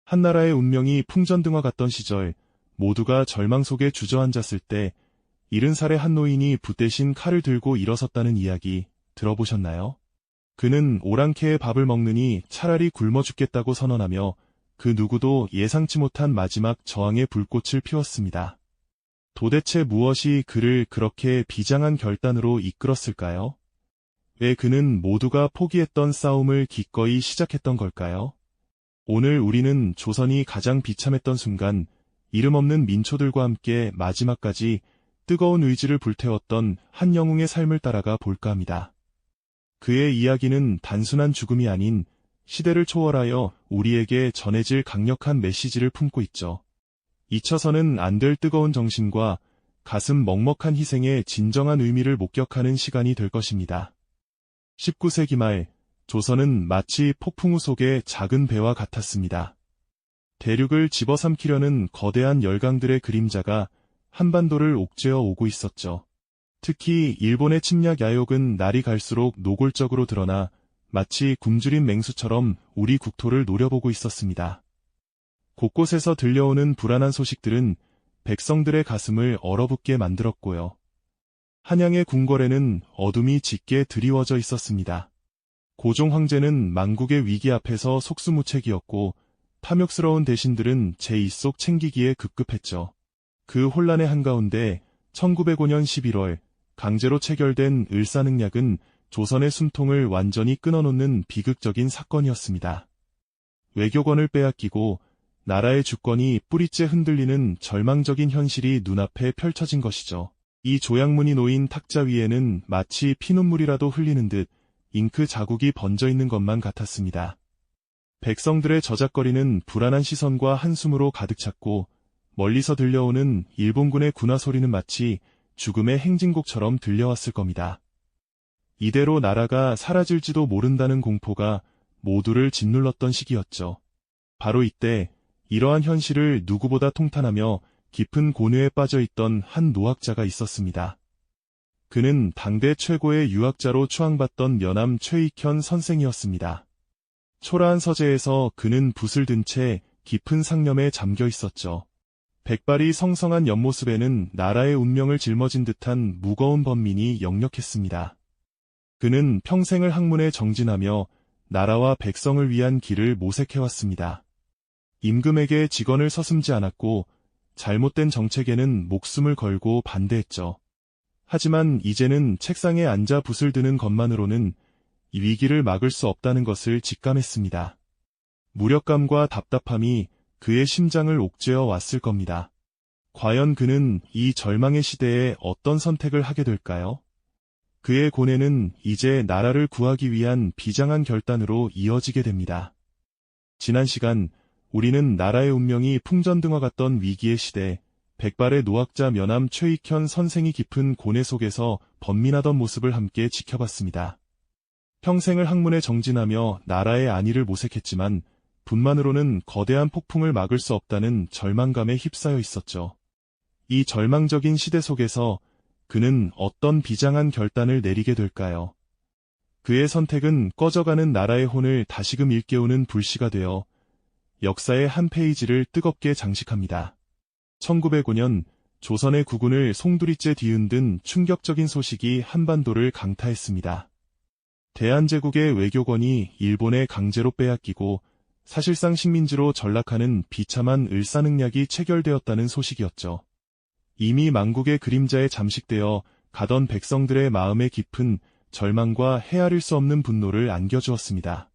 한나라의 운명이 풍전등화 같던 시절, 모두가 절망 속에 주저앉았을 때 70살의 한 노인이 붓대신 칼을 들고 일어섰다는 이야기 들어보셨나요? 그는 오랑캐의 밥을 먹느니 차라리 굶어 죽겠다고 선언하며 그 누구도 예상치 못한 마지막 저항의 불꽃을 피웠습니다. 도대체 무엇이 그를 그렇게 비장한 결단으로 이끌었을까요? 왜 그는 모두가 포기했던 싸움을 기꺼이 시작했던 걸까요? 오늘 우리는 조선이 가장 비참했던 순간, 이름 없는 민초들과 함께 마지막까지 뜨거운 의지를 불태웠던 한 영웅의 삶을 따라가 볼까 합니다. 그의 이야기는 단순한 죽음이 아닌 시대를 초월하여 우리에게 전해질 강력한 메시지를 품고 있죠. 잊혀서는 안 될 뜨거운 정신과 가슴 먹먹한 희생의 진정한 의미를 목격하는 시간이 될 것입니다. 19세기 말, 조선은 마치 폭풍우 속의 작은 배와 같았습니다. 대륙을 집어삼키려는 거대한 열강들의 그림자가 한반도를 옥죄어 오고 있었죠. 특히 일본의 침략 야욕은 날이 갈수록 노골적으로 드러나 마치 굶주린 맹수처럼 우리 국토를 노려보고 있었습니다. 곳곳에서 들려오는 불안한 소식들은 백성들의 가슴을 얼어붙게 만들었고요. 한양의 궁궐에는 어둠이 짙게 드리워져 있었습니다. 고종 황제는 망국의 위기 앞에서 속수무책이었고 탐욕스러운 대신들은 제 입속 챙기기에 급급했죠. 그 혼란의 한가운데 1905년 11월 강제로 체결된 을사늑약은 조선의 숨통을 완전히 끊어놓는 비극적인 사건이었습니다. 외교권을 빼앗기고 나라의 주권이 뿌리째 흔들리는 절망적인 현실이 눈앞에 펼쳐진 것이죠. 이 조약문이 놓인 탁자 위에는 마치 피눈물이라도 흘리는 듯 잉크 자국이 번져 있는 것만 같았습니다. 백성들의 저작거리는 불안한 시선과 한숨으로 가득 찼고 멀리서 들려오는 일본군의 군화 소리는 마치 죽음의 행진곡처럼 들려왔을 겁니다. 이대로 나라가 사라질지도 모른다는 공포가 모두를 짓눌렀던 시기였죠. 바로 이때 이러한 현실을 누구보다 통탄하며 깊은 고뇌에 빠져있던 한 노학자가 있었습니다. 그는 당대 최고의 유학자로 추앙받던 면함 최익현 선생이었습니다. 초라한 서재에서 그는 붓을 든 채 깊은 상념에 잠겨 있었죠. 백발이 성성한 옆모습에는 나라의 운명을 짊어진 듯한 무거운 번민이 역력했습니다. 그는 평생을 학문에 정진하며 나라와 백성을 위한 길을 모색해왔습니다. 임금에게 직언을 서슴지 않았고 잘못된 정책에는 목숨을 걸고 반대했죠. 하지만 이제는 책상에 앉아 붓을 드는 것만으로는 이 위기를 막을 수 없다는 것을 직감했습니다. 무력감과 답답함이 그의 심장을 옥죄어 왔을 겁니다. 과연 그는 이 절망의 시대에 어떤 선택을 하게 될까요? 그의 고뇌는 이제 나라를 구하기 위한 비장한 결단으로 이어지게 됩니다. 지난 시간 우리는 나라의 운명이 풍전등화 같던 위기의 시대, 백발의 노학자 면함 최익현 선생이 깊은 고뇌 속에서 번민하던 모습을 함께 지켜봤습니다. 평생을 학문에 정진하며 나라의 안위를 모색했지만 분만으로는 거대한 폭풍을 막을 수 없다는 절망감에 휩싸여 있었죠. 이 절망적인 시대 속에서 그는 어떤 비장한 결단을 내리게 될까요? 그의 선택은 꺼져가는 나라의 혼을 다시금 일깨우는 불씨가 되어 역사의 한 페이지를 뜨겁게 장식합니다. 1905년 조선의 국운을 송두리째 뒤흔든 충격적인 소식이 한반도를 강타했습니다. 대한제국의 외교권이 일본에 강제로 빼앗기고 사실상 식민지로 전락하는 비참한 을사늑약이 체결되었다는 소식이었죠. 이미 망국의 그림자에 잠식되어 가던 백성들의 마음에 깊은 절망과 헤아릴 수 없는 분노를 안겨주었습니다.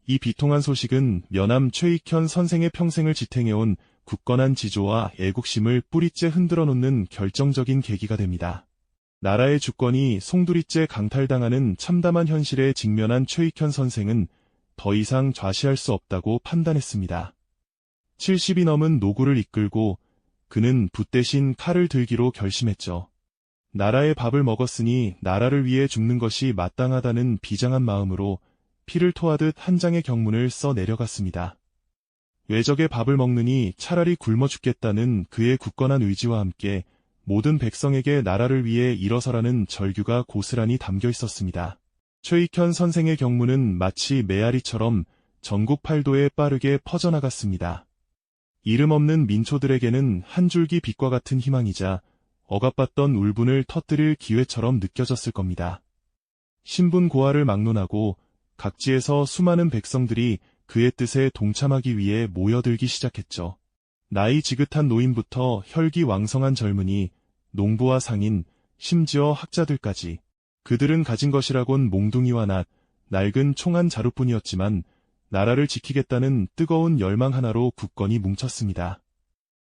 이 비통한 소식은 면함 최익현 선생의 평생을 지탱해온 굳건한 지조와 애국심을 뿌리째 흔들어 놓는 결정적인 계기가 됩니다. 나라의 주권이 송두리째 강탈당하는 참담한 현실에 직면한 최익현 선생은 더 이상 좌시할 수 없다고 판단했습니다. 70이 넘은 노구를 이끌고 그는 붓 대신 칼을 들기로 결심했죠. 나라의 밥을 먹었으니 나라를 위해 죽는 것이 마땅하다는 비장한 마음으로 피를 토하듯 한 장의 경문을 써 내려갔습니다. 외적의 밥을 먹느니 차라리 굶어 죽겠다는 그의 굳건한 의지와 함께 모든 백성에게 나라를 위해 일어서라는 절규가 고스란히 담겨 있었습니다. 최익현 선생의 경문은 마치 메아리처럼 전국 팔도에 빠르게 퍼져나갔습니다. 이름 없는 민초들에게는 한 줄기 빛과 같은 희망이자 억압받던 울분을 터뜨릴 기회처럼 느껴졌을 겁니다. 신분 고하를 막론하고 각지에서 수많은 백성들이 그의 뜻에 동참하기 위해 모여들기 시작했죠. 나이 지긋한 노인부터 혈기왕성한 젊은이, 농부와 상인, 심지어 학자들까지. 그들은 가진 것이라곤 몽둥이와 낫, 낡은 총 한 자루뿐이었지만 나라를 지키겠다는 뜨거운 열망 하나로 굳건히 뭉쳤습니다.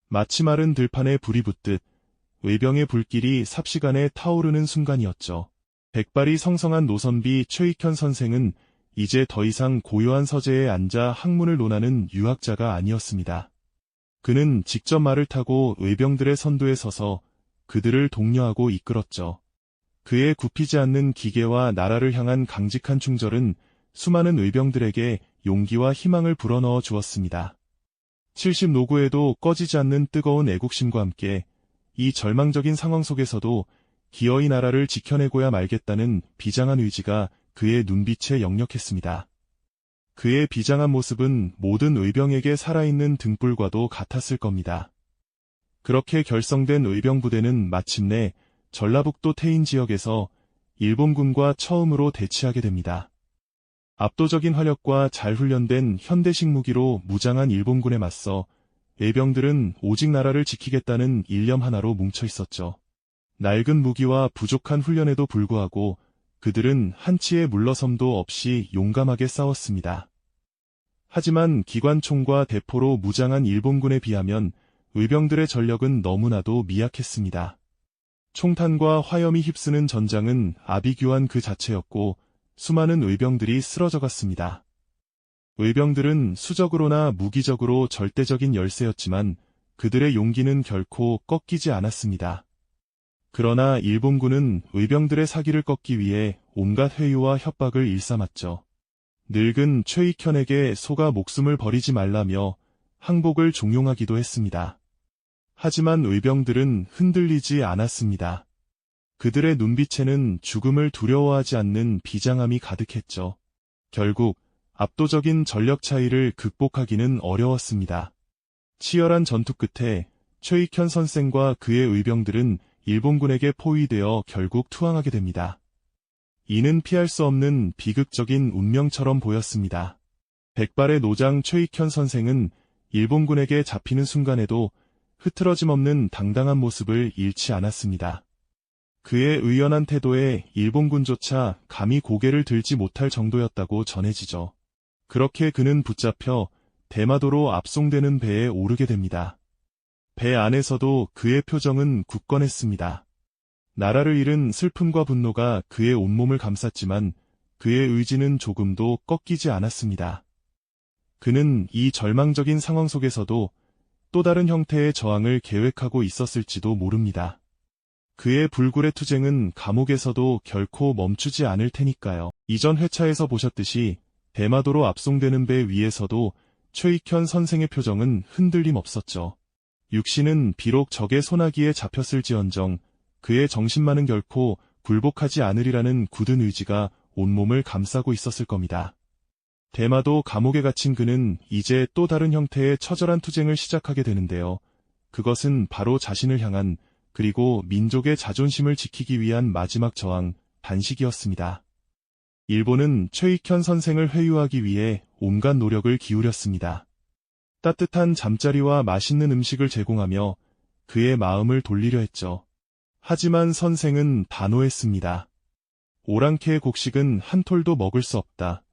마치 마른 들판에 불이 붙듯 의병의 불길이 삽시간에 타오르는 순간이었죠. 백발이 성성한 노선비 최익현 선생은 이제 더 이상 고요한 서재에 앉아 학문을 논하는 유학자가 아니었습니다. 그는 직접 말을 타고 의병들의 선두에 서서 그들을 독려하고 이끌었죠. 그의 굽히지 않는 기계와 나라를 향한 강직한 충절은 수많은 의병들에게 용기와 희망을 불어넣어 주었습니다. 70 노구에도 꺼지지 않는 뜨거운 애국심과 함께 이 절망적인 상황 속에서도 기어이 나라를 지켜내고야 말겠다는 비장한 의지가 그의 눈빛에 역력했습니다. 그의 비장한 모습은 모든 의병에게 살아있는 등불과도 같았을 겁니다. 그렇게 결성된 의병부대는 마침내 전라북도 태인 지역에서 일본군과 처음으로 대치하게 됩니다. 압도적인 화력과 잘 훈련된 현대식 무기로 무장한 일본군에 맞서 의병들은 오직 나라를 지키겠다는 일념 하나로 뭉쳐 있었죠. 낡은 무기와 부족한 훈련에도 불구하고 그들은 한치의 물러섬도 없이 용감하게 싸웠습니다. 하지만 기관총과 대포로 무장한 일본군에 비하면 의병들의 전력은 너무나도 미약했습니다. 총탄과 화염이 휩쓰는 전장은 아비규환 그 자체였고 수많은 의병들이 쓰러져갔습니다. 의병들은 수적으로나 무기적으로 절대적인 열세였지만 그들의 용기는 결코 꺾이지 않았습니다. 그러나 일본군은 의병들의 사기를 꺾기 위해 온갖 회유와 협박을 일삼았죠. 늙은 최익현에게 속아 목숨을 버리지 말라며 항복을 종용하기도 했습니다. 하지만 의병들은 흔들리지 않았습니다. 그들의 눈빛에는 죽음을 두려워하지 않는 비장함이 가득했죠. 결국 압도적인 전력 차이를 극복하기는 어려웠습니다. 치열한 전투 끝에 최익현 선생과 그의 의병들은 일본군에게 포위되어 결국 투항하게 됩니다. 이는 피할 수 없는 비극적인 운명처럼 보였습니다. 백발의 노장 최익현 선생은 일본군에게 잡히는 순간에도 흐트러짐 없는 당당한 모습을 잃지 않았습니다. 그의 의연한 태도에 일본군조차 감히 고개를 들지 못할 정도였다고 전해지죠. 그렇게 그는 붙잡혀 대마도로 압송되는 배에 오르게 됩니다. 배 안에서도 그의 표정은 굳건했습니다. 나라를 잃은 슬픔과 분노가 그의 온몸을 감쌌지만 그의 의지는 조금도 꺾이지 않았습니다. 그는 이 절망적인 상황 속에서도 또 다른 형태의 저항을 계획하고 있었을지도 모릅니다. 그의 불굴의 투쟁은 감옥에서도 결코 멈추지 않을 테니까요. 이전 회차에서 보셨듯이 대마도로 압송되는 배 위에서도 최익현 선생의 표정은 흔들림 없었죠. 육신은 비록 적의 소나기에 잡혔을지언정 그의 정신만은 결코 굴복하지 않으리라는 굳은 의지가 온몸을 감싸고 있었을 겁니다. 대마도 감옥에 갇힌 그는 이제 또 다른 형태의 처절한 투쟁을 시작하게 되는데요. 그것은 바로 자신을 향한 그리고 민족의 자존심을 지키기 위한 마지막 저항, 단식이었습니다. 일본은 최익현 선생을 회유하기 위해 온갖 노력을 기울였습니다. 따뜻한 잠자리와 맛있는 음식을 제공하며 그의 마음을 돌리려 했죠. 하지만 선생은 단호했습니다. 오랑캐의 곡식은 한 톨도 먹을 수 없다.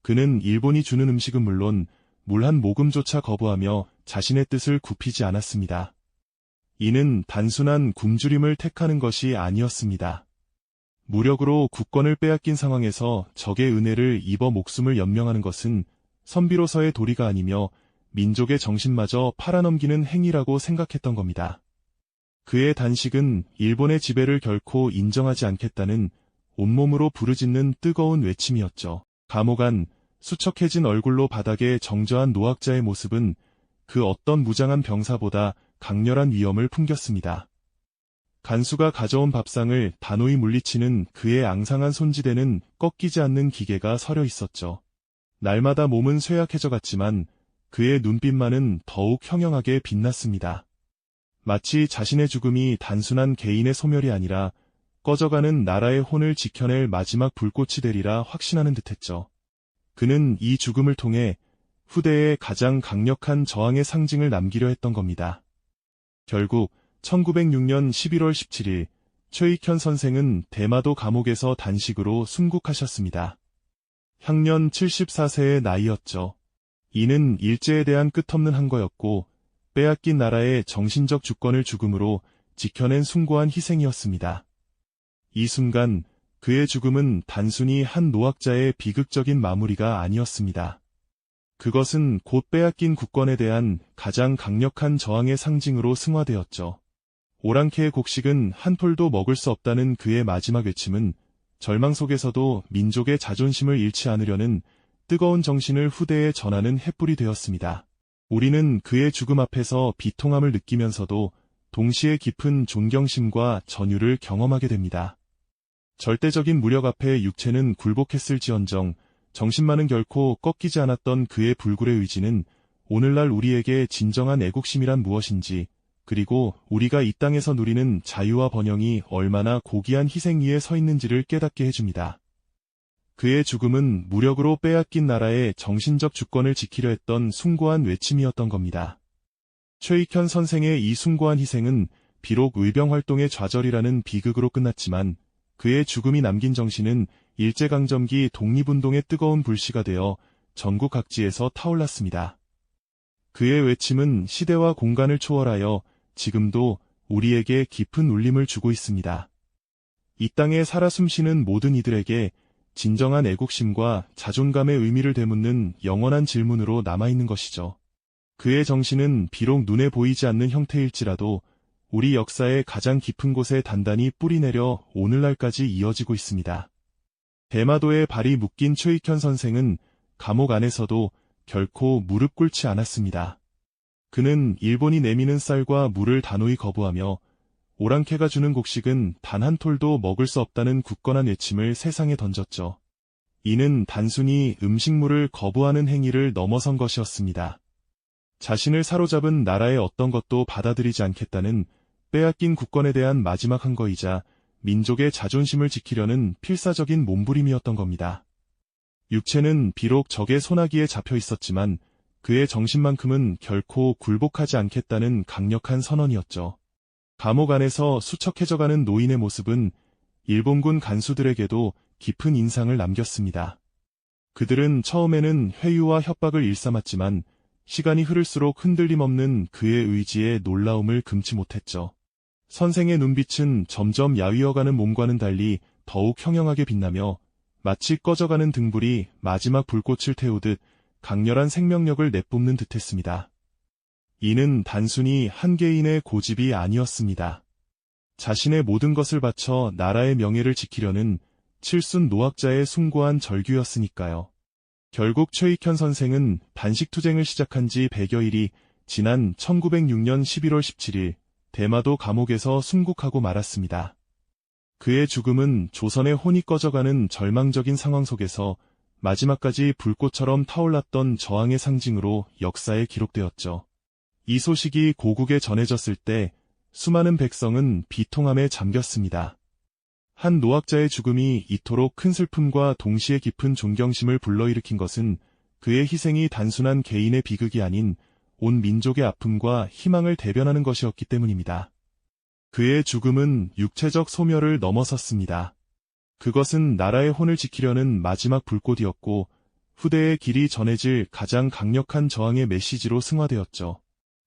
그는 일본이 주는 음식은 물론 물 한 모금조차 거부하며 자신의 뜻을 굽히지 않았습니다. 이는 단순한 굶주림을 택하는 것이 아니었습니다. 무력으로 국권을 빼앗긴 상황에서 적의 은혜를 입어 목숨을 연명하는 것은 선비로서의 도리가 아니며 민족의 정신마저 팔아넘기는 행위라고 생각했던 겁니다. 그의 단식은 일본의 지배를 결코 인정하지 않겠다는 온몸으로 부르짖는 뜨거운 외침이었죠. 감옥 안 수척해진 얼굴로 바닥에 정저한 노학자의 모습은 그 어떤 무장한 병사보다 강렬한 위엄을 풍겼습니다. 간수가 가져온 밥상을 단호히 물리치는 그의 앙상한 손지대는 꺾이지 않는 기계가 서려 있었죠. 날마다 몸은 쇠약해져 갔지만 그의 눈빛만은 더욱 형형하게 빛났습니다. 마치 자신의 죽음이 단순한 개인의 소멸이 아니라 꺼져가는 나라의 혼을 지켜낼 마지막 불꽃이 되리라 확신하는 듯했죠. 그는 이 죽음을 통해 후대에 가장 강력한 저항의 상징을 남기려 했던 겁니다. 결국 1906년 11월 17일 최익현 선생은 대마도 감옥에서 단식으로 순국하셨습니다. 향년 74세의 나이였죠. 이는 일제에 대한 끝없는 항거였고 빼앗긴 나라의 정신적 주권을 죽음으로 지켜낸 숭고한 희생이었습니다. 이 순간 그의 죽음은 단순히 한 노약자의 비극적인 마무리가 아니었습니다. 그것은 곧 빼앗긴 국권에 대한 가장 강력한 저항의 상징으로 승화되었죠. 오랑캐의 곡식은 한 톨도 먹을 수 없다는 그의 마지막 외침은 절망 속에서도 민족의 자존심을 잃지 않으려는 뜨거운 정신을 후대에 전하는 횃불이 되었습니다. 우리는 그의 죽음 앞에서 비통함을 느끼면서도 동시에 깊은 존경심과 전율을 경험하게 됩니다. 절대적인 무력 앞에 육체는 굴복했을지언정 정신만은 결코 꺾이지 않았던 그의 불굴의 의지는 오늘날 우리에게 진정한 애국심이란 무엇인지, 그리고 우리가 이 땅에서 누리는 자유와 번영이 얼마나 고귀한 희생 위에 서 있는지를 깨닫게 해줍니다. 그의 죽음은 무력으로 빼앗긴 나라의 정신적 주권을 지키려 했던 숭고한 외침이었던 겁니다. 최익현 선생의 이 숭고한 희생은 비록 의병활동의 좌절이라는 비극으로 끝났지만 그의 죽음이 남긴 정신은 일제강점기 독립운동의 뜨거운 불씨가 되어 전국 각지에서 타올랐습니다. 그의 외침은 시대와 공간을 초월하여 지금도 우리에게 깊은 울림을 주고 있습니다. 이 땅에 살아 숨쉬는 모든 이들에게 진정한 애국심과 자존감의 의미를 되묻는 영원한 질문으로 남아있는 것이죠. 그의 정신은 비록 눈에 보이지 않는 형태일지라도 우리 역사의 가장 깊은 곳에 단단히 뿌리내려 오늘날까지 이어지고 있습니다. 대마도에 발이 묶인 최익현 선생은 감옥 안에서도 결코 무릎 꿇지 않았습니다. 그는 일본이 내미는 쌀과 물을 단호히 거부하며 오랑캐가 주는 곡식은 단 한 톨도 먹을 수 없다는 굳건한 외침을 세상에 던졌죠. 이는 단순히 음식물을 거부하는 행위를 넘어선 것이었습니다. 자신을 사로잡은 나라의 어떤 것도 받아들이지 않겠다는 빼앗긴 국권에 대한 마지막 항거이자 민족의 자존심을 지키려는 필사적인 몸부림이었던 겁니다. 육체는 비록 적의 소나기에 잡혀 있었지만 그의 정신만큼은 결코 굴복하지 않겠다는 강력한 선언이었죠. 감옥 안에서 수척해져가는 노인의 모습은 일본군 간수들에게도 깊은 인상을 남겼습니다. 그들은 처음에는 회유와 협박을 일삼았지만 시간이 흐를수록 흔들림 없는 그의 의지에 놀라움을 금치 못했죠. 선생의 눈빛은 점점 야위어가는 몸과는 달리 더욱 형형하게 빛나며 마치 꺼져가는 등불이 마지막 불꽃을 태우듯 강렬한 생명력을 내뿜는 듯했습니다. 이는 단순히 한 개인의 고집이 아니었습니다. 자신의 모든 것을 바쳐 나라의 명예를 지키려는 칠순 노약자의 숭고한 절규였으니까요. 결국 최익현 선생은 단식투쟁을 시작한 지 100여일이 지난 1906년 11월 17일 대마도 감옥에서 순국하고 말았습니다. 그의 죽음은 조선의 혼이 꺼져가는 절망적인 상황 속에서 마지막까지 불꽃처럼 타올랐던 저항의 상징으로 역사에 기록되었죠. 이 소식이 고국에 전해졌을 때 수많은 백성은 비통함에 잠겼습니다. 한 노약자의 죽음이 이토록 큰 슬픔과 동시에 깊은 존경심을 불러일으킨 것은 그의 희생이 단순한 개인의 비극이 아닌 온 민족의 아픔과 희망을 대변하는 것이었기 때문입니다. 그의 죽음은 육체적 소멸을 넘어섰습니다. 그것은 나라의 혼을 지키려는 마지막 불꽃이었고 후대의 길이 전해질 가장 강력한 저항의 메시지로 승화되었죠.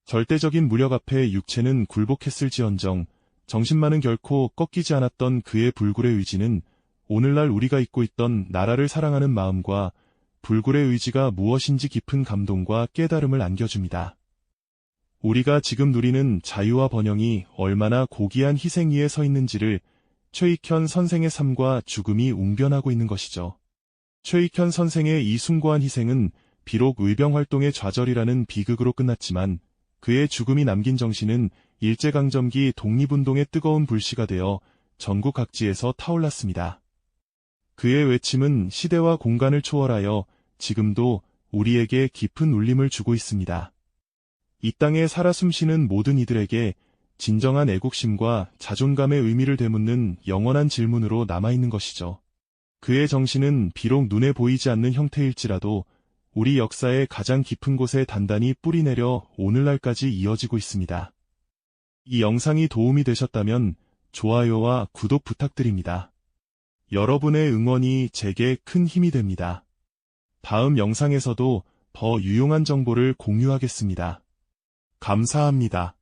절대적인 무력 앞에 육체는 굴복했을지언정 정신만은 결코 꺾이지 않았던 그의 불굴의 의지는 오늘날 우리가 잊고 있던 나라를 사랑하는 마음과 불굴의 의지가 무엇인지 깊은 감동과 깨달음을 안겨줍니다. 우리가 지금 누리는 자유와 번영이 얼마나 고귀한 희생 위에 서 있는지를 최익현 선생의 삶과 죽음이 웅변하고 있는 것이죠. 최익현 선생의 이 숭고한 희생은 비록 의병활동의 좌절이라는 비극으로 끝났지만 그의 죽음이 남긴 정신은 일제강점기 독립운동의 뜨거운 불씨가 되어 전국 각지에서 타올랐습니다. 그의 외침은 시대와 공간을 초월하여 지금도 우리에게 깊은 울림을 주고 있습니다. 이 땅에 살아 숨쉬는 모든 이들에게 진정한 애국심과 자존감의 의미를 되묻는 영원한 질문으로 남아있는 것이죠. 그의 정신은 비록 눈에 보이지 않는 형태일지라도 우리 역사의 가장 깊은 곳에 단단히 뿌리내려 오늘날까지 이어지고 있습니다. 이 영상이 도움이 되셨다면 좋아요와 구독 부탁드립니다. 여러분의 응원이 제게 큰 힘이 됩니다. 다음 영상에서도 더 유용한 정보를 공유하겠습니다. 감사합니다.